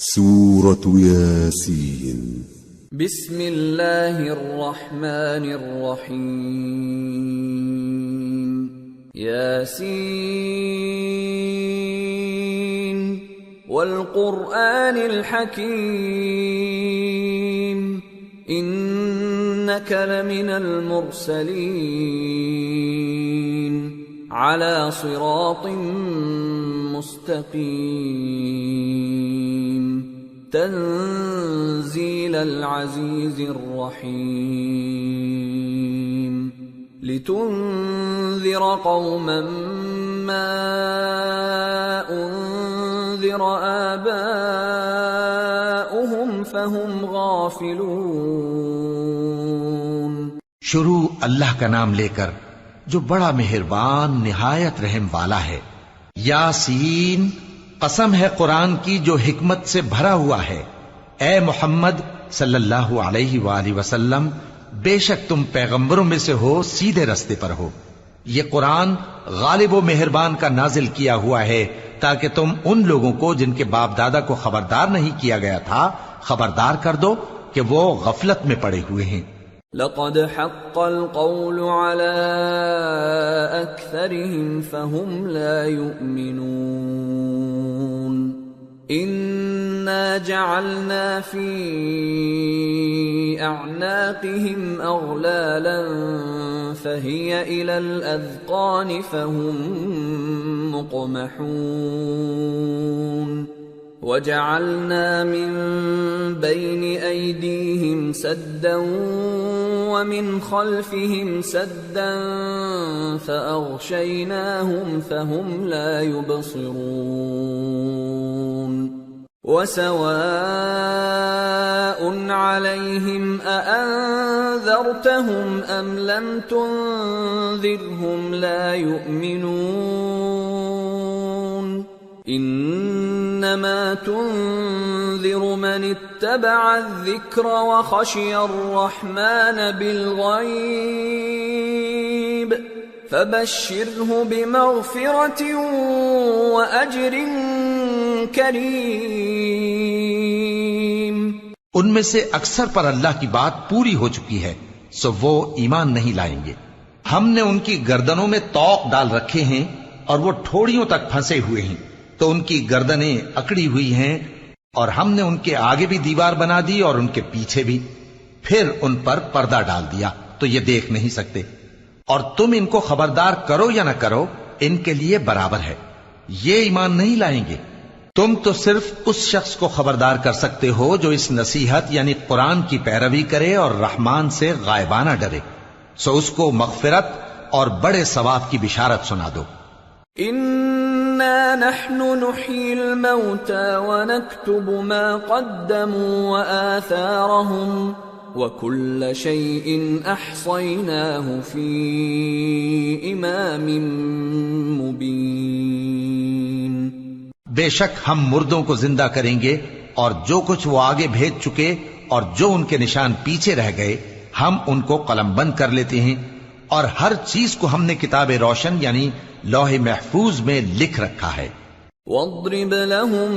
سورة ياسين. بسم الله الرحمن الرحيم. ياسين والقرآن الحكيم إنك لمن المرسلين على صراط مستقيم تنزيل العزيز الرحيم لتنذر قوما ما أنذر آباؤهم فهم غافلون. شروع اللہ کا نام لے کر جو بڑا مہربان نہایت رحم والا ہے. یاسین، قسم ہے قرآن کی جو حکمت سے بھرا ہوا ہے. اے محمد صلی اللہ علیہ وآلہ وسلم، بے شک تم پیغمبروں میں سے ہو، سیدھے رستے پر ہو. یہ قرآن غالب و مہربان کا نازل کیا ہوا ہے تاکہ تم ان لوگوں کو جن کے باپ دادا کو خبردار نہیں کیا گیا تھا خبردار کر دو کہ وہ غفلت میں پڑے ہوئے ہیں. لقد حق القول على أكثرهم فهم لا يؤمنون. إنا جعلنا في أعناقهم أغلالا فهي إلى الأذقان فهم مقمحون. وجعلنا من بين أيديهم سدا ومن خلفهم سدا فأغشيناهم فهم لا يبصرون. وسواء عليهم أأنذرتهم أم لم تنذرهم لا يؤمنون. انما تنذر من اتبع الذکر وخشی الرحمن بالغیب فبشره بمغفرة واجر کریم. ان میں سے اکثر پر اللہ کی بات پوری ہو چکی ہے سو وہ ایمان نہیں لائیں گے. ہم نے ان کی گردنوں میں طوق ڈال رکھے ہیں اور وہ ٹھوڑیوں تک پھنسے ہوئے ہیں تو ان کی گردنیں اکڑی ہوئی ہیں، اور ہم نے ان کے آگے بھی دیوار بنا دی اور ان کے پیچھے بھی، پھر ان پر پردہ ڈال دیا تو یہ دیکھ نہیں سکتے. اور تم ان کو خبردار کرو یا نہ کرو ان کے لیے برابر ہے، یہ ایمان نہیں لائیں گے. تم تو صرف اس شخص کو خبردار کر سکتے ہو جو اس نصیحت یعنی قرآن کی پیروی کرے اور رحمان سے غائبانہ ڈرے، سو اس کو مغفرت اور بڑے ثواب کی بشارت سنا دو. إنا نحن نحيي الموتى ونكتب ما قدموا وآثارهم وكل شيء أحصيناه في إمام مبين. بے شک ہم مردوں کو زندہ کریں گے اور جو کچھ وہ آگے بھیج چکے اور جو ان کے نشان پیچھے رہ گئے ہم ان کو قلم بند کر لیتے ہیں، اور ہر چیز کو ہم نے کتاب روشن یعنی لوح محفوظ میں لکھ رکھا ہے. وَاضْرِبْ لَهُمْ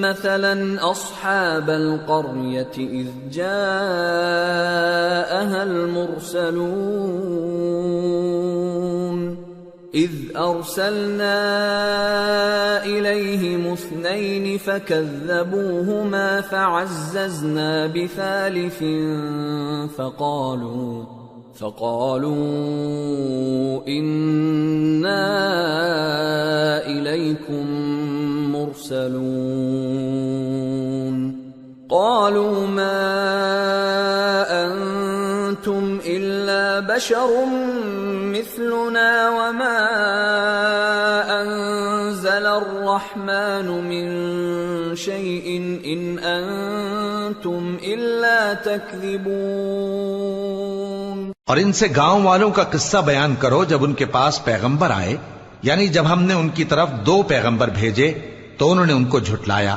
مَثَلًا أَصْحَابَ الْقَرْيَةِ إِذْ جَاءَهَا الْمُرْسَلُونَ إِذْ أَرْسَلْنَا إِلَيْهِمُ اثْنَيْنِ فَكَذَّبُوهُمَا فَعَزَّزْنَا بِثَالِثٍ فقالوا إنا إليكم مرسلون. قالوا ما أنتم إلا بشر مثلنا وما أنزل الرحمن من شيء إن أنتم إلا تكذبون. اور ان سے گاؤں والوں کا قصہ بیان کرو جب ان کے پاس پیغمبر آئے، یعنی جب ہم نے ان کی طرف 2 پیغمبر بھیجے تو انہوں نے ان کو جھٹلایا،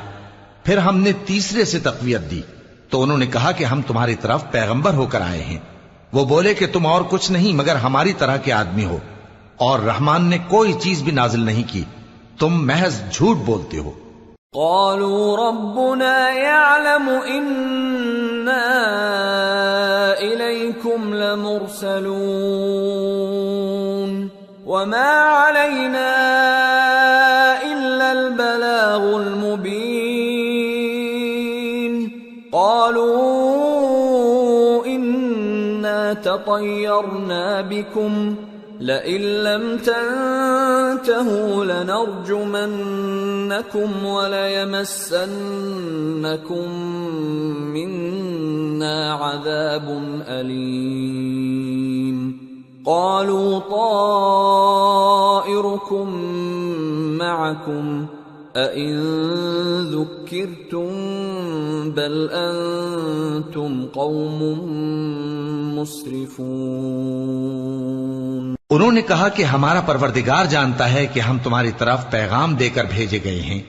پھر ہم نے تیسرے سے تقویت دی تو انہوں نے کہا کہ ہم تمہاری طرف پیغمبر ہو کر آئے ہیں. وہ بولے کہ تم اور کچھ نہیں مگر ہماری طرح کے آدمی ہو، اور رحمان نے کوئی چیز بھی نازل نہیں کی، تم محض جھوٹ بولتے ہو. قالوا ربنا يعلم إنا إليكم لمرسلون وما علينا إلا البلاغ المبين قالوا إنا تطيرنا بكم لئن لم تنتهوا لنرجمنكم وليمسنكم منا عذاب أليم قالوا طائركم معكم أئن ذكرتم بل أنتم قوم مسرفون انہوں نے کہا کہ ہمارا پروردگار جانتا ہے کہ ہم تمہاری طرف پیغام دے کر بھیجے گئے ہیں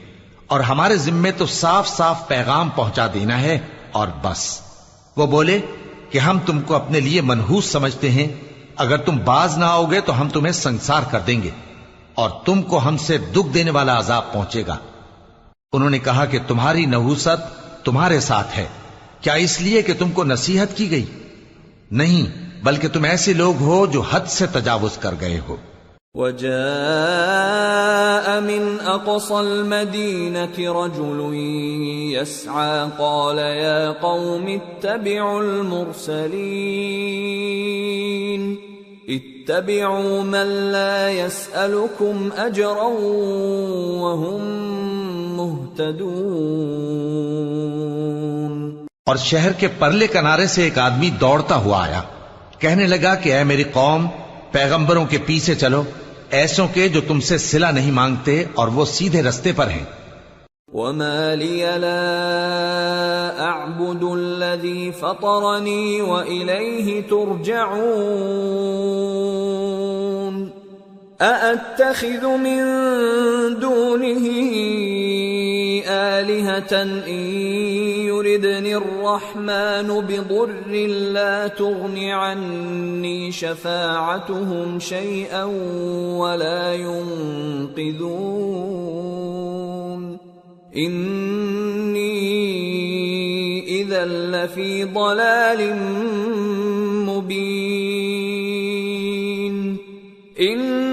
اور ہمارے ذمے تو صاف صاف پیغام پہنچا دینا ہے اور بس۔ وہ بولے کہ ہم تم کو اپنے لیے منحوس سمجھتے ہیں، اگر تم باز نہ آؤ گے تو ہم تمہیں سنسار کر دیں گے اور تم کو ہم سے دکھ دینے والا عذاب پہنچے گا۔ انہوں نے کہا کہ تمہاری نحوست تمہارے ساتھ ہے، کیا اس لیے کہ تم کو نصیحت کی گئی؟ نہیں، بلکہ تم ایسے لوگ ہو جو حد سے تجاوز کر گئے ہو۔ وجاء من أقصى المدينة رجل يسعى قال يا قوم اتبعوا المرسلين اتبعوا من لا يسألكم أجرا وهم مهتدون۔ اور شہر کے پرلے کنارے سے ایک آدمی دوڑتا ہوا آیا، کہنے لگا کہ اے میری قوم، پیغمبروں کے پیچھے چلو، ایسوں کے جو تم سے صلہ نہیں مانگتے اور وہ سیدھے رستے پر ہیں۔ وما لي لا أعبد الذي فطرني وإليه ترجعون أأتخذ من دونه آلهة إن يردني الرحمن بضر لا تغن عني شفاعتهم شيئا ولا ينقذون إني إذا لفي ضلال مبين إني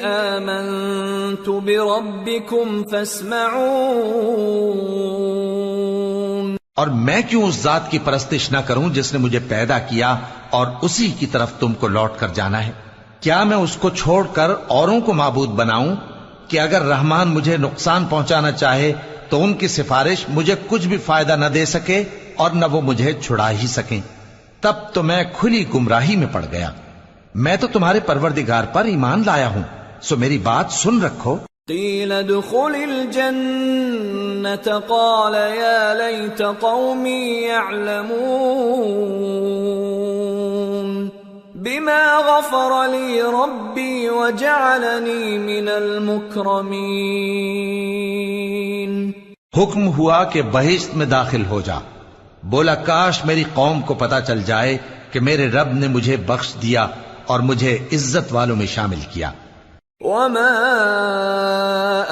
آمنت بربكم فاسمعون۔ اور میں کیوں اس ذات کی پرستش نہ کروں جس نے مجھے پیدا کیا اور اسی کی طرف تم کو لوٹ کر جانا ہے؟ کیا میں اس کو چھوڑ کر اوروں کو معبود بناؤں کہ اگر رحمان مجھے نقصان پہنچانا چاہے تو ان کی سفارش مجھے کچھ بھی فائدہ نہ دے سکے اور نہ وہ مجھے چھڑا ہی سکیں؟ تب تو میں کھلی گمراہی میں پڑ گیا۔ میں تو تمہارے پروردگار پر ایمان لایا ہوں، سو میری بات سن رکھو۔ قیل ادخل الجنة قال یا لیت قومی یعلمون بما غفر لی ربی وجعلنی من المکرمین۔ حکم ہوا کہ بہشت میں داخل ہو جا۔ بولا کاش میری قوم کو پتا چل جائے کہ میرے رب نے مجھے بخش دیا اور مجھے عزت والوں میں شامل کیا۔ وما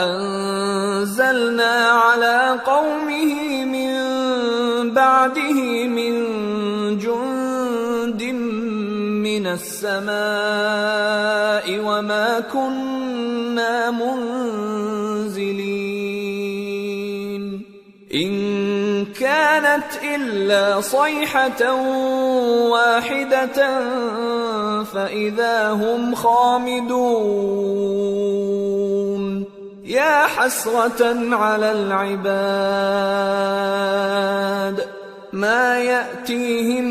انزلنا على قومه من بعده من جند من السماء وما كنا منزلين إن كانت إلا صيحة واحدة فإذا هم خامدون يا حسرة على العباد ما يأتيهم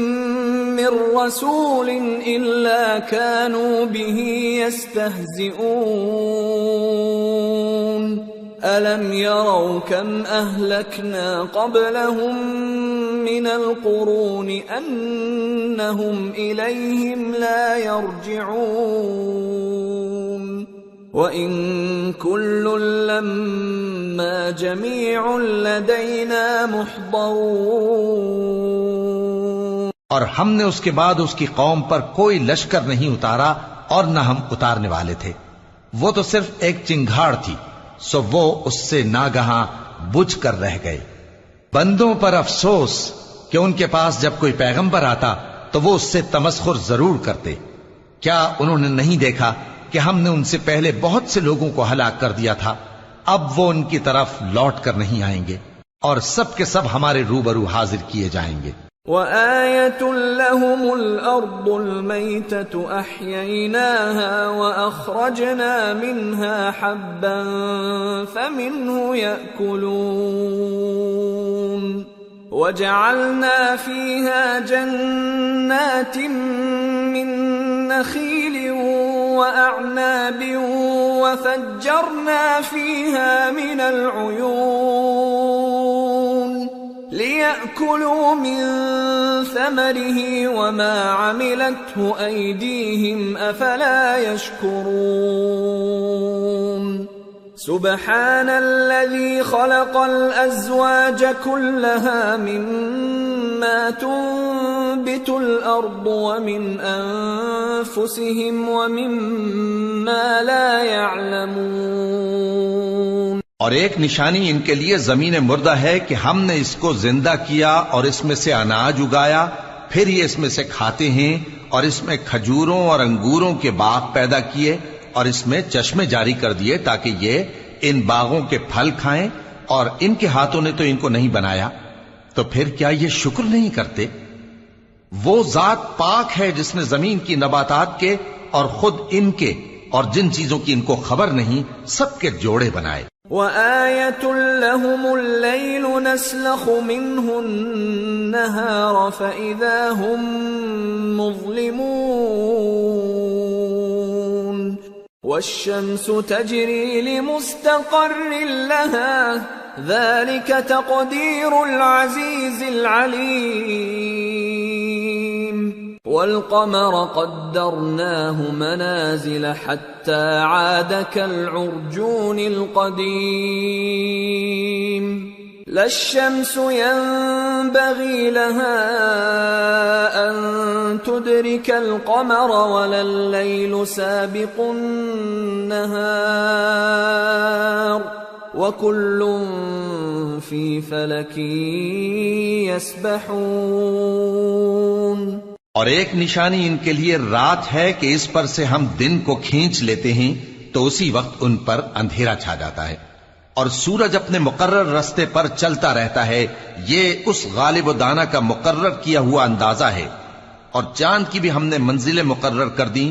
من رسول إلا كانوا به يستهزئون ألم يروا كم أهلكنا قبلهم من القرون أنهم إليهم لا يرجعون وإن كل لما جميع لدينا محضرون۔ اور ہم نے اس کے بعد اس کی قوم پر کوئی لشکر نہیں اتارا اور نہ ہم اتارنے والے تھے، وہ تو صرف ایک چنگھاڑ تھی، سو وہ اس سے ناگہاں بجھ کر رہ گئے۔ بندوں پر افسوس کہ ان کے پاس جب کوئی پیغمبر آتا تو وہ اس سے تمسخر ضرور کرتے۔ کیا انہوں نے نہیں دیکھا کہ ہم نے ان سے پہلے بہت سے لوگوں کو ہلاک کر دیا تھا؟ اب وہ ان کی طرف لوٹ کر نہیں آئیں گے اور سب کے سب ہمارے روبرو حاضر کیے جائیں گے۔ وَآيَةٌ لَهُمُ الْأَرْضُ الْمَيْتَةُ أَحْيَيْنَاهَا وَأَخْرَجْنَا مِنْهَا حَبًّا فَمِنْهُ يَأْكُلُونَ وَجَعَلْنَا فِيهَا جَنَّاتٍ مِّن نَّخِيلٍ وَأَعْنَابٍ وَفَجَّرْنَا فِيهَا مِنَ الْعُيُونِ لِيَأْكُلُوا مِن ثَمَرِهِ وَمَا عَمِلَتْهُ أَيْدِيهِمْ أَفَلَا يَشْكُرُونَ سبحان الذي خلق الأزواج كلها مما تنبت الأرض ومن أنفسهم ومما لا يعلمون۔ اور ایک نشانی ان کے لیے زمین مردہ ہے کہ ہم نے اس کو زندہ کیا اور اس میں سے اناج اگایا، پھر یہ اس میں سے کھاتے ہیں، اور اس میں کھجوروں اور انگوروں کے باغ پیدا کیے اور اس میں چشمے جاری کر دیے تاکہ یہ ان باغوں کے پھل کھائیں، اور ان کے ہاتھوں نے تو ان کو نہیں بنایا، تو پھر کیا یہ شکر نہیں کرتے؟ وہ ذات پاک ہے جس نے زمین کی نباتات کے اور خود ان کے اور جن چیزوں کی ان کو خبر نہیں سب کے جوڑے بنائے۔ وَآيَةٌ لَهُمُ اللَّيْلُ نَسْلَخُ مِنْهُ النَّهَارَ فَإِذَا هُمْ مُظْلِمُونَ وَالشَّمْسُ تَجْرِي لِمُسْتَقَرٍّ لَهَا ذَلِكَ تَقْدِيرُ الْعَزِيزِ الْعَلِيمِ وَالْقَمَرَ قَدَّرْنَاهُ مَنَازِلَ حَتَّى عَادَ كَالْعُرْجُونِ الْقَدِيمِ لَا الشَّمْسُ يَنبَغِي لَهَا أَن تُدْرِكَ الْقَمَرَ وَلَا اللَّيْلُ سَابِقُ النَّهَارِ وَكُلٌّ فِي فَلَكٍ يَسْبَحُونَ۔ اور ایک نشانی ان کے لیے رات ہے کہ اس پر سے ہم دن کو کھینچ لیتے ہیں تو اسی وقت ان پر اندھیرا چھا جاتا ہے، اور سورج اپنے مقرر راستے پر چلتا رہتا ہے، یہ اس غالب و دانا کا مقرر کیا ہوا اندازہ ہے، اور چاند کی بھی ہم نے منزلیں مقرر کر دیں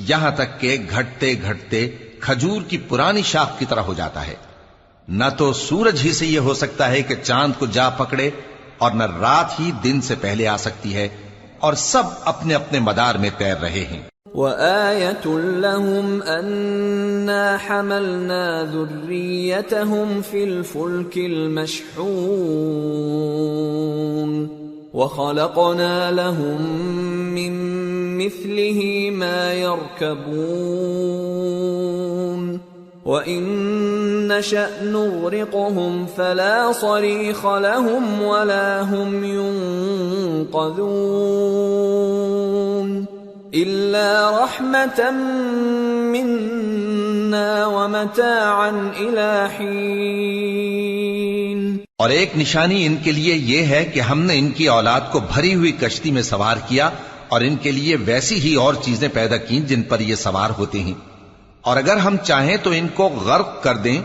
یہاں تک کہ گھٹتے گھٹتے کھجور کی پرانی شاخ کی طرح ہو جاتا ہے۔ نہ تو سورج ہی سے یہ ہو سکتا ہے کہ چاند کو جا پکڑے، اور نہ رات ہی دن سے پہلے آ سکتی ہے، اور سب اپنے اپنے مدار میں تیر رہے ہیں۔ وَآيَةٌ لَهُمْ أَنَّا حَمَلْنَا ذُرِّيَّتَهُمْ فِي الْفُلْكِ الْمَشْحُونِ وَخَلَقْنَا لَهُم مِّن مِّثْلِهِ مَا يَرْكَبُونَ وَإِن نَّشَأْ نُغْرِقْهُمْ فَلَا صَرِيخَ لَهُمْ وَلَا هُمْ يُنقَذُونَ إِلَّا رَحْمَةً مِّنَّا وَمَتَاعًا إِلَى حِينٍ۔ اور ایک نشانی ان کے لیے یہ ہے کہ ہم نے ان کی اولاد کو بھری ہوئی کشتی میں سوار کیا، اور ان کے لیے ویسی ہی اور چیزیں پیدا کی جن پر یہ سوار ہوتے ہیں، اور اگر ہم چاہیں تو ان کو غرق کر دیں،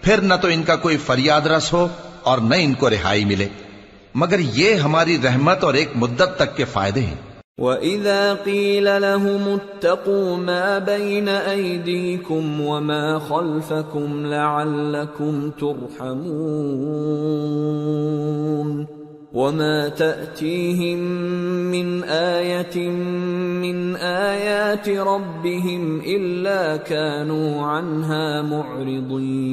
پھر نہ تو ان کا کوئی فریاد رس ہو اور نہ ان کو رہائی ملے، مگر یہ ہماری رحمت اور ایک مدت تک کے فائدے ہیں۔ وَإِذَا قِيلَ لَهُمُ اتَّقُوا مَا بَيْنَ أَيْدِيكُمْ وَمَا خَلْفَكُمْ لَعَلَّكُمْ تُرْحَمُونَ وَمَا تَأْتِيهِمْ مِنْ آيَةٍ مِّنْ آيَاتِ رَبِّهِمْ إِلَّا كَانُوا عَنْهَا مُعْرِضِينَ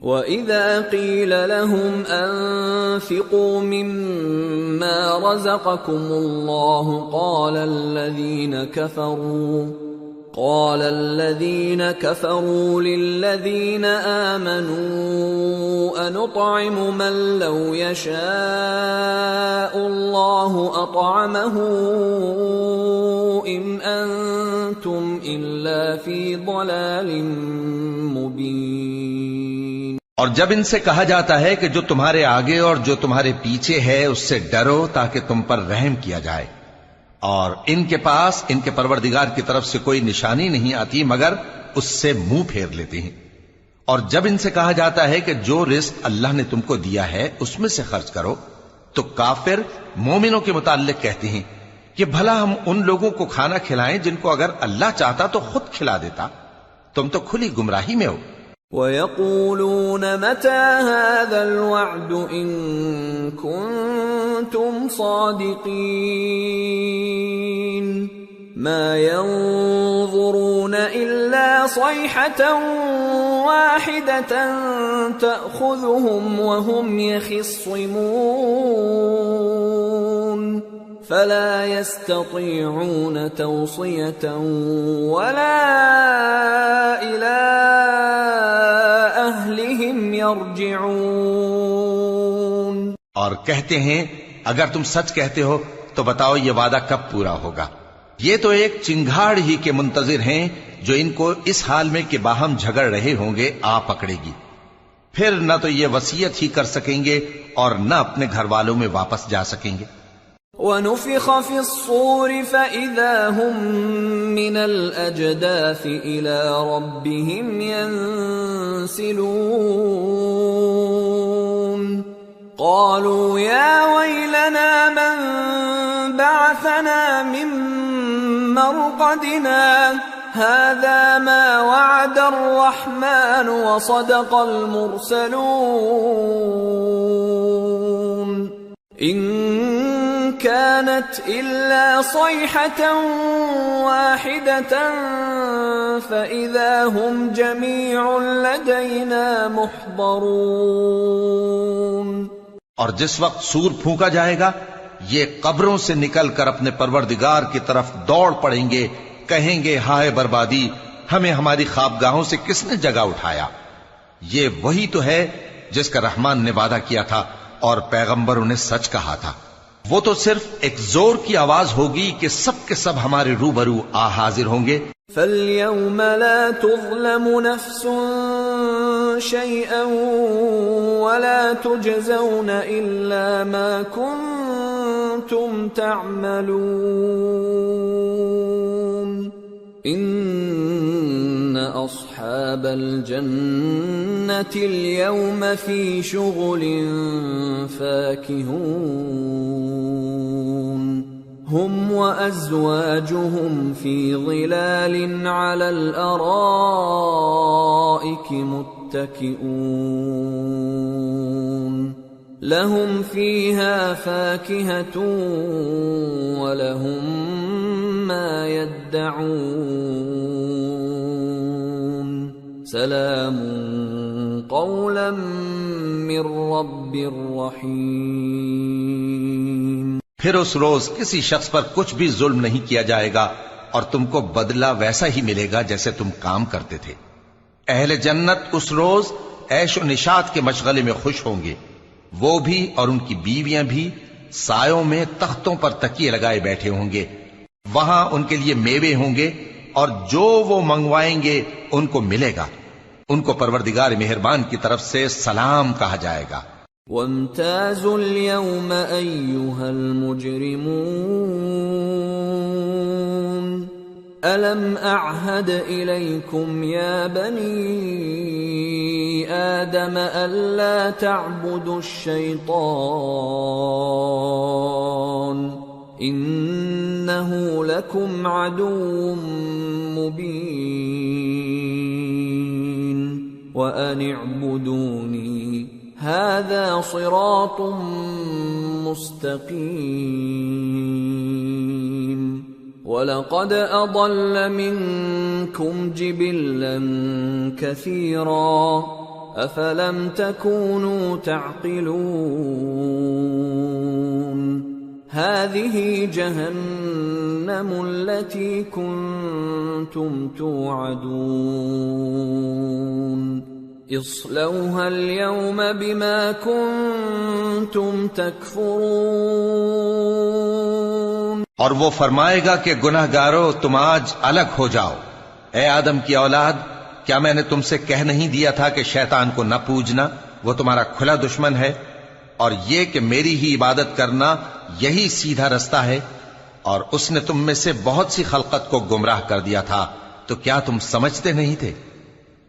وَإِذَا قِيلَ لَهُمْ أَنفِقُوا مِمَّا رَزَقَكُمُ اللَّهُ قَالَ الَّذِينَ كَفَرُوا لِلَّذِينَ آمَنُوا أَنُطْعِمُ مَن لَّوْ يَشَاءُ اللَّهُ أَطْعَمَهُ إِنْ أَنتُمْ أنتم إلا في ضلال مبين. اور جب ان سے کہا جاتا ہے کہ جو تمہارے آگے اور جو تمہارے پیچھے ہے اس سے ڈرو تاکہ تم پر رحم کیا جائے، اور ان کے پاس ان کے پروردگار کی طرف سے کوئی نشانی نہیں آتی مگر اس سے منہ پھیر لیتے ہیں. اور جب ان سے کہا جاتا ہے کہ جو رزق اللہ نے تم کو دیا ہے اس میں سے خرچ کرو، تو کافر مومنوں کے متعلق کہتے ہیں کہ بھلا ہم ان لوگوں کو کھانا کھلائیں جن کو اگر اللہ چاہتا تو خود کھلا دیتا. تم تو کھلی گمراہی میں ہو. وَيَقُولُونَ مَتَى هَذَا الْوَعْدُ إِن كُنتُمْ صَادِقِينَ مَا يَنظُرُونَ إِلَّا صَيْحَةً وَاحِدَةً تَأْخُذُهُمْ وَهُمْ يَخِصِّمُونَ فَلَا يَسْتَطِيعُونَ تَوْصِيَةً وَلَا إِلَىٰ أَهْلِهِمْ يَرْجِعُونَ. اور کہتے ہیں اگر تم سچ کہتے ہو تو بتاؤ یہ وعدہ کب پورا ہوگا. یہ تو ایک چنگھاڑ ہی کے منتظر ہیں جو ان کو اس حال میں کہ باہم جھگڑ رہے ہوں گے آ پکڑے گی. پھر نہ تو یہ وصیت ہی کر سکیں گے اور نہ اپنے گھر والوں میں واپس جا سکیں گے. وَنُفِخَ فِي الصُّورِ فَإِذَا هُم مِّنَ الْأَجْدَاثِ إِلَىٰ رَبِّهِمْ يَنسِلُونَ قَالُوا يَا وَيْلَنَا مَن بَعَثَنَا مِن مَّرْقَدِنَا هَٰذَا مَا وَعَدَ الرَّحْمَٰنُ وَصَدَقَ الْمُرْسَلُونَ إِن كانت إلا صيحة واحدة فإذا هم جميع لدينا محضرون. اور جس وقت سور پھونکا جائے گا یہ قبروں سے نکل کر اپنے پروردگار کی طرف دوڑ پڑیں گے، کہیں گے ہائے بربادی، ہمیں ہماری خوابگاہوں سے کس نے جگہ اٹھایا. یہ وہی تو ہے جس کا رحمان نے وعدہ کیا تھا اور پیغمبروں نے سچ کہا تھا. وہ تو صرف ایک زور کی آواز ہوگی کہ سب کے سب ہمارے روبرو آ حاضر ہوں گے. فَالْيَوْمَ لَا تُظْلَمُ نَفْسٌ شَيْئًا وَلَا تُجْزَوْنَ إِلَّا مَا كُنتُمْ تَعْمَلُونَ إِنَّ أَصْحَابَ الْجَنَّةِ الْيَوْمَ فِي شُغُلٍ فَاكِهُونَ هُمْ وَأَزْوَاجُهُمْ فِي ظِلَالٍ عَلَى الْأَرَائِكِ مُتَّكِئُونَ لَهُمْ فِيهَا فَاكِهَةٌ وَلَهُمْ مَا يَدَّعُونَ سَلَامٌ قَوْلًا مِّن رَّبٍّ رَّحِيمٍ. پھر اس روز کسی شخص پر کچھ بھی ظلم نہیں کیا جائے گا اور تم کو بدلہ ویسا ہی ملے گا جیسے تم کام کرتے تھے. اہل جنت اس روز عیش و نشاط کے مشغلے میں خوش ہوں گے، وہ بھی اور ان کی بیویاں بھی سایوں میں تختوں پر تکیے لگائے بیٹھے ہوں گے. وہاں ان کے لیے میوے ہوں گے اور جو وہ منگوائیں گے ان کو ملے گا. ان کو پروردگار مہربان کی طرف سے سلام کہا جائے گا. وَامْتَازُوا الْيَوْمَ أَيُّهَا الْمُجْرِمُونَ أَلَمْ أَعْهَدْ إِلَيْكُمْ يَا بَنِي آدَمَ أَلَّا تَعْبُدُوا الشَّيْطَانَ إِنَّهُ لَكُمْ عَدُوٌّ مُّبِينٌ وَأَنِ اعْبُدُونِي هَذَا صِرَاطٌ مُّسْتَقِيمٌ وَلَقَدْ أَضَلَّ مِنكُمْ جِبِلًّا كَثِيرًا أَفَلَمْ تَكُونُوا تَعْقِلُونَ هَذِهِ جَهَنَّمُ الَّتِي كُنتُمْ تُوعَدُونَ اصْلَوْهَا الْيَوْمَ بِمَا كُنتُمْ تَكْفُرُونَ اور وہ فرمائے گا کہ گناہگارو تم آج الگ ہو جاؤ۔ اے آدم کی اولاد، کیا میں نے تم سے کہہ نہیں دیا تھا کہ شیطان کو نہ پوجنا، وہ تمہارا کھلا دشمن ہے، اور یہ کہ میری ہی عبادت کرنا یہی سیدھا رستہ ہے، اور اس نے تم میں سے بہت سی خلقت کو گمراہ کر دیا تھا، تو کیا تم سمجھتے نہیں تھے؟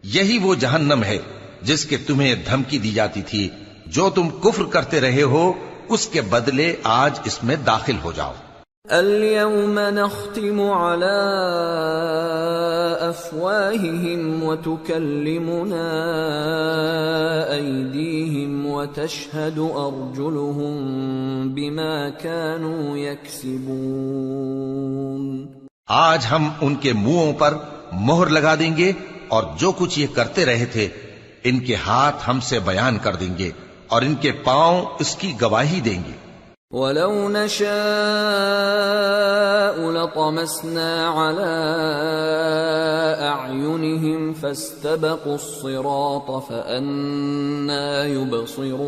یہی وہ جہنم ہے جس کے تمہیں دھمکی دی جاتی تھی، جو تم کفر کرتے رہے ہو اس کے بدلے آج اس میں داخل ہو جاؤ۔ اليوم نختم على أفواههم وتكلمنا أيديهم وتشهد أرجلهم بما كانوا يكسبون۔ آج ہم ان کے منہوں پر مہر لگا دیں گے، اور جو کچھ یہ کرتے رہے تھے ان کے ہاتھ ہم سے بیان کر دیں گے، اور ان کے پاؤں اس کی گواہی دیں گے۔ وَلَوْ نَشَاءُ لَطَمَسْنَا عَلَىٰ أَعْيُنِهِمْ فَاسْتَبَقُوا الصِّرَاطَ فَأَنَّىٰ يُبْصِرُونَ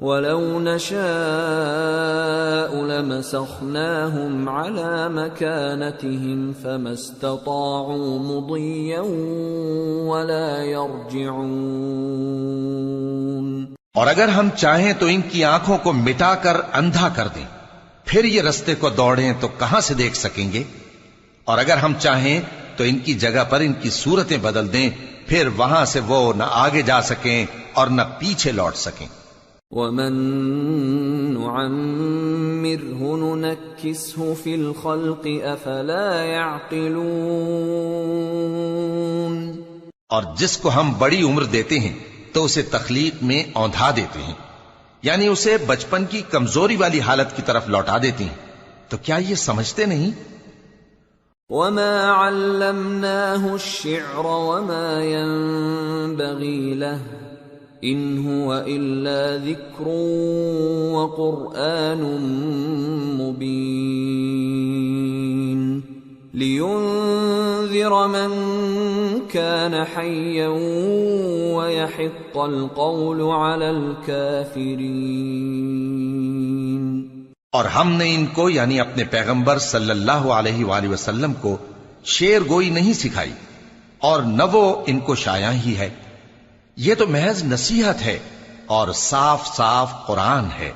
وَلَوْ نَشَاءُ لَمَسَخْنَاهُمْ عَلَىٰ مَكَانَتِهِمْ فَمَا اسْتَطَاعُوا مُضِيًّا وَلَا يَرْجِعُونَ۔ اور اگر ہم چاہیں تو ان کی آنکھوں کو مٹا کر اندھا کر دیں، پھر یہ رستے کو دوڑیں تو کہاں سے دیکھ سکیں گے؟ اور اگر ہم چاہیں تو ان کی جگہ پر ان کی صورتیں بدل دیں، پھر وہاں سے وہ نہ آگے جا سکیں اور نہ پیچھے لوٹ سکیں۔ وَمَن نُعَمِّرْهُ نُنَكِّسْهُ فِي الْخَلْقِ أَفَلَا يَعْقِلُونَ۔ اور جس کو ہم بڑی عمر دیتے ہیں تو اسے تخلیق میں اوندھا دیتے ہیں، یعنی اسے بچپن کی کمزوری والی حالت کی طرف لوٹا دیتے ہیں، تو کیا یہ سمجھتے نہیں؟ وَمَا عَلَّمْنَاهُ الشِّعْرَ وَمَا يَنبَغِي لَهُ إِنْ هُوَ إِلَّا ذِكْرٌ وَقُرْآنٌ مُبِينٌ لِيُنذِرَ مَن كَانَ حَيًّا وَيَحِقَّ الْقَوْلُ عَلَى الْكَافِرِينَ۔ اور ہم نے ان کو یعنی اپنے پیغمبر صلی اللہ علیہ وآلہ وسلم کو شعر گوئی نہیں سکھائی، اور نہ وہ ان کو شایع ہی ہے، یہ تو محض نصیحت ہے اور صاف صاف قرآن ہے،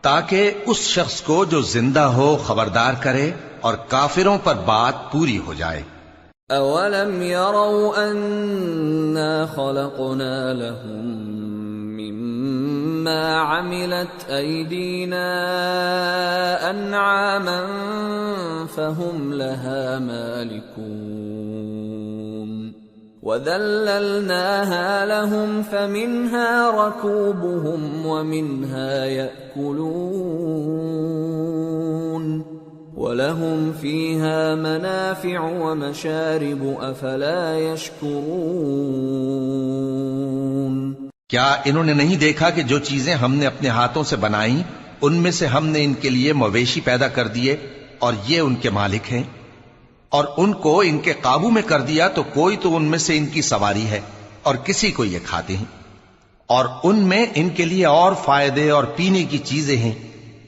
تاکہ اس شخص کو جو زندہ ہو خبردار کرے اور کافروں پر بات پوری ہو جائے۔ اولم يروا انا خلقنا لهم مما عملت ايدينا انعاما فهم لها مالكون وذللناها لهم فمنها ركوبهم ومنها يأكلون وَلَهُمْ فِيهَا مَنَافِعُ وَمَشَارِبُ أَفَلَا يَشْكُرُونَ۔ کیا انہوں نے نہیں دیکھا کہ جو چیزیں ہم نے اپنے ہاتھوں سے بنائیں ان میں سے ہم نے ان کے لیے مویشی پیدا کر دیے اور یہ ان کے مالک ہیں، اور ان کو ان کے قابو میں کر دیا تو کوئی تو ان میں سے ان کی سواری ہے اور کسی کو یہ کھاتے ہیں، اور ان میں ان کے لیے اور فائدے اور پینے کی چیزیں ہیں،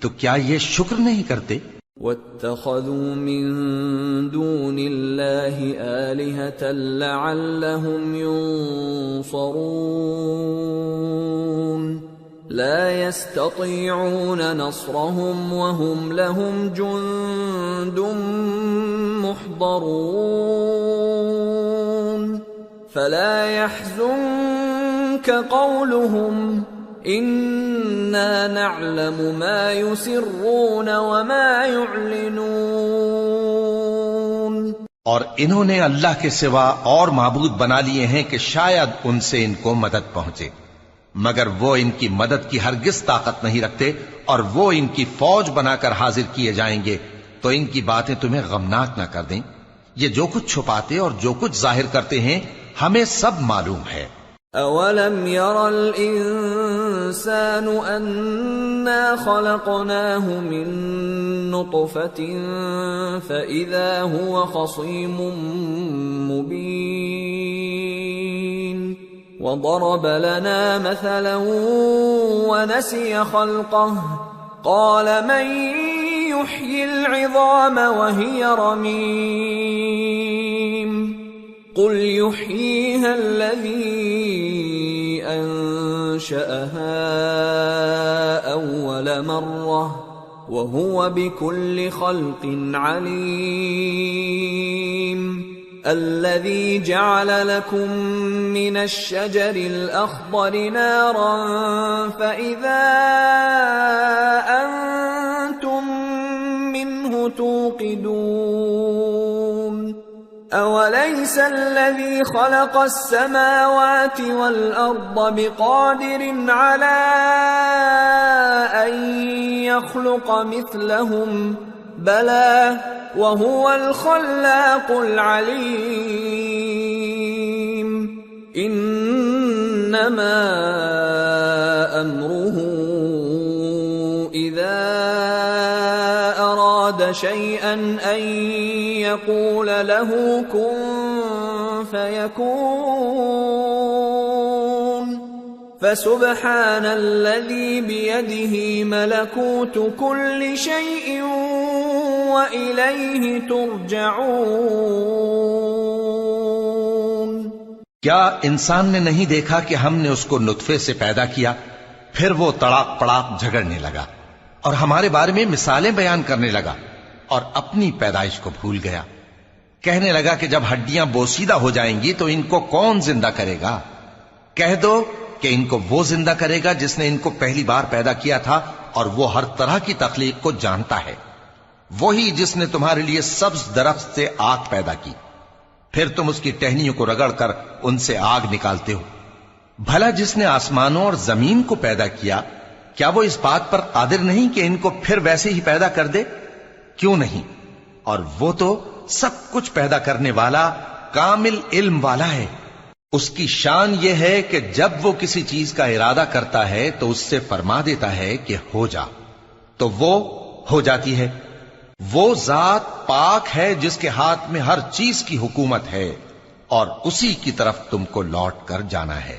تو کیا یہ شکر نہیں کرتے؟ وَاتَّخَذُوا مِن دُونِ اللَّهِ آلِهَةً لَعَلَّهُمْ يُنصَرُونَ لَا يَسْتَطِيعُونَ نَصْرَهُمْ وَهُمْ لَهُمْ جُندٌ مُحْضَرُونَ فَلَا يَحْزُنكَ قَوْلُهُمْ اِنَّا نَعْلَمُ مَا يُسِرُّونَ وَمَا يُعْلِنُونَ۔ اور انہوں نے اللہ کے سوا اور معبود بنا لیے ہیں کہ شاید ان سے ان کو مدد پہنچے، مگر وہ ان کی مدد کی ہرگز طاقت نہیں رکھتے، اور وہ ان کی فوج بنا کر حاضر کیے جائیں گے تو ان کی باتیں تمہیں غمناک نہ کر دیں۔ یہ جو کچھ چھپاتے اور جو کچھ ظاہر کرتے ہیں ہمیں سب معلوم ہے۔ اولم ير الانسان انا خلقناه من نطفة فاذا هو خصيم مبين وضرب لنا مثلا ونسي خلقه قال من يحيي العظام وهي رميم قل يحييها الذي أنشأها أول مرة وهو بكل خلق عليم الذي جعل لكم من الشجر الأخضر نارا فإذا أنتم منه توقدون أوليس الذي خلق السماوات والأرض بقادر على أن يخلق مثلهم بلى وهو الخلاق العليم إنما أمره إذا أراد شيئا أن يقول له كن فيكون فسبحان الذي بيده ملكوت كل شيء وإليه ترجعون۔ کیا انسان نے نہیں دیکھا کہ ہم نے اس کو نطفے سے پیدا کیا، پھر وہ تڑاک پڑاک جھگڑنے لگا اور ہمارے بارے میں مثالیں بیان کرنے لگا اور اپنی پیدائش کو بھول گیا۔ کہنے لگا کہ جب ہڈیاں بوسیدہ ہو جائیں گی تو ان کو کون زندہ کرے گا؟ کہہ دو کہ ان کو وہ زندہ کرے گا جس نے ان کو پہلی بار پیدا کیا تھا، اور وہ ہر طرح کی تخلیق کو جانتا ہے۔ وہی جس نے تمہارے لیے سبز درخت سے آگ پیدا کی، پھر تم اس کی ٹہنیوں کو رگڑ کر ان سے آگ نکالتے ہو۔ بھلا جس نے آسمانوں اور زمین کو پیدا کیا، کیا وہ اس بات پر قادر نہیں کہ ان کو پھر ویسے ہی پیدا کر دے؟ کیوں نہیں؟ اور وہ تو سب کچھ پیدا کرنے والا، کامل علم والا ہے۔ اس کی شان یہ ہے کہ جب وہ کسی چیز کا ارادہ کرتا ہے تو اس سے فرما دیتا ہے کہ ہو جا، تو وہ ہو جاتی ہے۔ وہ ذات پاک ہے جس کے ہاتھ میں ہر چیز کی حکومت ہے، اور اسی کی طرف تم کو لوٹ کر جانا ہے۔